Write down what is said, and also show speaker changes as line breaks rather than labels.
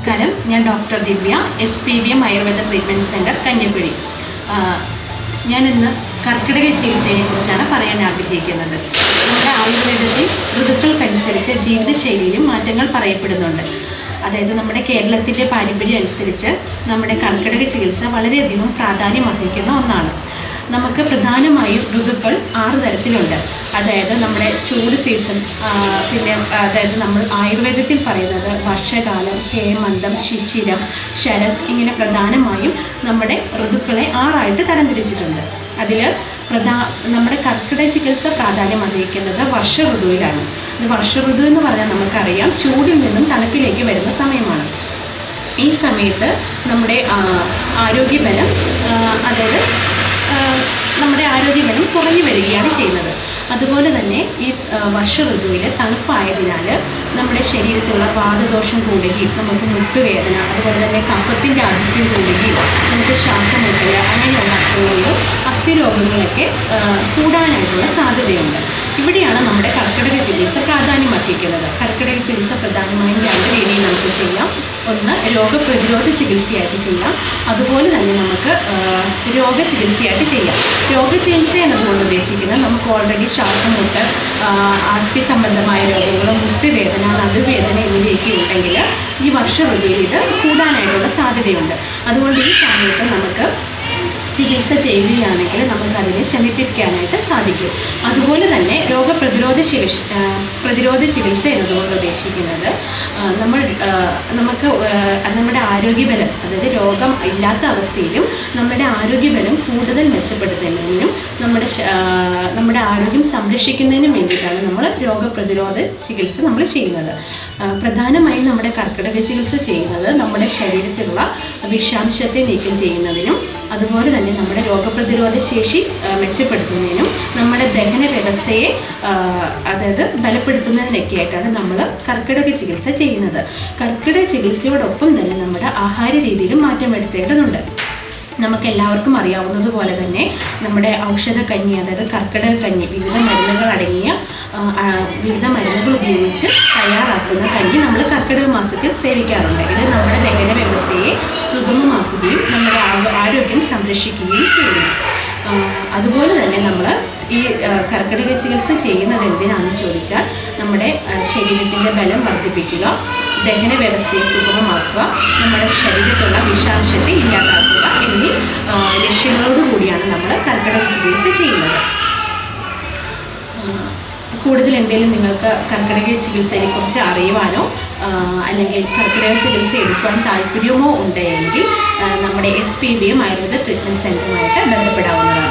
നമസ്കാരം, ഞാൻ ഡോക്ടർ ദിവ്യ, SPVM Ayurveda treatment centre, Kanjikuzhi. ഞാനിന്ന് കർക്കിടക ചികിത്സയെക്കുറിച്ചാണ് പറയാൻ ആഗ്രഹിക്കുന്നത്. നമ്മുടെ ആയുർവേദത്തിൽ ഋതുക്കൾക്കനുസരിച്ച് ജീവിതശൈലിയിലും മാറ്റങ്ങൾ പറയപ്പെടുന്നുണ്ട്. അതായത് നമ്മുടെ കേരളത്തിൻ്റെ പാരമ്പര്യം അനുസരിച്ച് നമ്മുടെ കർക്കിടക ചികിത്സ വളരെയധികം പ്രാധാന്യം അർഹിക്കുന്ന ഒന്നാണ്. നമുക്ക് പ്രധാനമായും ഋതുക്കൾ 6 തരത്തിലുണ്ട്. അതായത് നമ്മുടെ ചൂട് സീസൺ, പിന്നെ അതായത് നമ്മൾ ആയുർവേദത്തിൽ പറയുന്നത് വർഷകാലം, ഹേമന്തം, ശിശിരം, ശരത്, ഇങ്ങനെ പ്രധാനമായും നമ്മുടെ ഋതുക്കളെ 6ആയിട്ട് തരംതിരിച്ചിട്ടുണ്ട്. അതിൽ നമ്മുടെ കർക്കിടക ചികിത്സ പ്രാധാന്യം അർഹിക്കുന്നത് വർഷ ഋതുവിലാണ്. വർഷ ഋതു എന്ന് പറഞ്ഞാൽ നമുക്കറിയാം, ചൂടിൽ നിന്നും തണുപ്പിലേക്ക് വരുന്ന സമയമാണ്. ഈ സമയത്ത് നമ്മുടെ ആരോഗ്യബലം, അതായത് നമ്മുടെ ആരോഗ്യബലം കുറഞ്ഞു വരികയാണ് ചെയ്യുന്നത്. അതുപോലെ തന്നെ ഈ വർഷ ഋതുവിൽ തണുപ്പായതിനാൽ നമ്മുടെ ശരീരത്തിലുള്ള വാതദോഷം കൂടുകയും നമുക്ക് മുട്ടുവേദന, അതുപോലെ തന്നെ കഫത്തിൻ്റെ ആധിക്യം കൂടുകയും നമുക്ക് ശ്വാസമുട്ടൽ, അങ്ങനെയുള്ള അസുഖങ്ങളും അസ്ഥിരോഗങ്ങളൊക്കെ കൂടാനായിട്ടുള്ള സാധ്യതയുണ്ട്. ഇവിടെയാണ് നമ്മുടെ കർക്കിടക ചികിത്സ പ്രാധാന്യം അർഹിക്കുന്നത്. കർക്കിടക ചികിത്സ പ്രധാനമായും 2 രീതിയിൽ നമുക്ക് ചെയ്യാം. ഒന്ന് രോഗപ്രതിരോധ ചികിത്സയായിട്ട് ചെയ്യാം, അതുപോലെ തന്നെ നമുക്ക് രോഗചികിത്സയായിട്ട് ചെയ്യാം. രോഗചികിത്സ എന്നതുകൊണ്ട് ഉദ്ദേശിക്കുന്നത് നമുക്ക് ഓൾറെഡി ശ്വാസമുട്ട്, അസ്ഥി സംബന്ധമായ രോഗങ്ങൾ, മുട്ടുവേദന, നടുവേദന എന്നിവയൊക്കെ ഉണ്ടെങ്കിൽ ഈ വർഷ ഋതുവിൽ ഇത് കൂടാനായിട്ടുള്ള സാധ്യതയുണ്ട്. അതുകൊണ്ട് ഈ സമയത്ത് നമുക്ക് ചികിത്സ ചെയ്യുകയാണെങ്കിൽ നമുക്കതിനെ ശമിപ്പിക്കാനായിട്ട് സാധിക്കും. അതുപോലെ തന്നെ രോഗപ്രതിരോധ ചികിത്സ എന്നതുകൊണ്ട് ഉദ്ദേശിക്കുന്നത് നമുക്ക് നമ്മുടെ ആരോഗ്യബലം, അതായത് രോഗം ഇല്ലാത്ത അവസ്ഥയിലും നമ്മുടെ ആരോഗ്യബലം കൂടുതൽ മെച്ചപ്പെടുത്തുന്നതിനും നമ്മുടെ ആരോഗ്യം സംരക്ഷിക്കുന്നതിനും വേണ്ടിയിട്ടാണ് നമ്മൾ രോഗപ്രതിരോധ ചികിത്സ നമ്മൾ ചെയ്യുന്നത്. പ്രധാനമായും നമ്മുടെ കർക്കിടക ചികിത്സ ചെയ്യുന്നത് നമ്മുടെ ശരീരത്തിലുള്ള വിഷാംശത്തെ നീക്കം ചെയ്യുന്നതിനും അതുപോലെ തന്നെ നമ്മുടെ രോഗപ്രതിരോധ ശേഷി മെച്ചപ്പെടുത്തുന്നതിനും നമ്മുടെ ദഹന വ്യവസ്ഥയെ അതായത് ബലപ്പെടുത്തുന്നതിനൊക്കെ ആയിട്ടാണ് നമ്മൾ കർക്കിടക ചികിത്സ ചെയ്യുന്നത്. കർക്കിടക ചികിത്സയോടൊപ്പം തന്നെ നമ്മുടെ ആഹാര രീതിയിലും മാറ്റം വരുത്തേണ്ടതുണ്ട്. നമുക്കെല്ലാവർക്കും അറിയാവുന്നതുപോലെ തന്നെ നമ്മുടെ ഔഷധക്കഞ്ഞി, അതായത് കർക്കിടക കഞ്ഞി, വിവിധ മരുന്നുകൾ ഉപയോഗിച്ച് തയ്യാറാക്കുന്ന കഞ്ഞി നമ്മൾ കർക്കിടക മാസത്തിൽ സേവിക്കാറുണ്ട്. ഇത് നമ്മുടെ ദഹന വ്യവസ്ഥയെ സുഗമമാക്കുകയും നമ്മുടെ ആരോഗ്യം സംരക്ഷിക്കുകയും ചെയ്യുന്നു. അതുപോലെ തന്നെ നമ്മൾ ഈ കർക്കിടക ചികിത്സ ചെയ്യുന്നത് എന്തിനാണെന്ന് ചോദിച്ചാൽ നമ്മുടെ ശരീരത്തിൻ്റെ ബലം വർദ്ധിപ്പിക്കുക, ദഹന വ്യവസ്ഥയെ സുഗമമാക്കുക, നമ്മുടെ ശരീരത്തിലുള്ള വിഷാംശത്തെ ഇല്ലാതാക്കുക എന്നീ ലക്ഷ്യങ്ങളോടുകൂടിയാണ് നമ്മൾ കർക്കിടക ചികിത്സ ചെയ്യുന്നത്. കൂടുതൽ എന്തെങ്കിലും നിങ്ങൾക്ക് കർക്കിടക ചികിത്സയെക്കുറിച്ച് അറിയുവാനോ അല്ലെങ്കിൽ കർക്കിടക ചികിത്സ എടുക്കുവാൻ താല്പര്യമോ ഉണ്ടെങ്കിൽ നമ്മുടെ SPVM ആയുർവേദ ട്രീറ്റ്മെൻറ്റ് സെൻ്ററുമായിട്ട് ബന്ധപ്പെടാവുന്നതാണ്.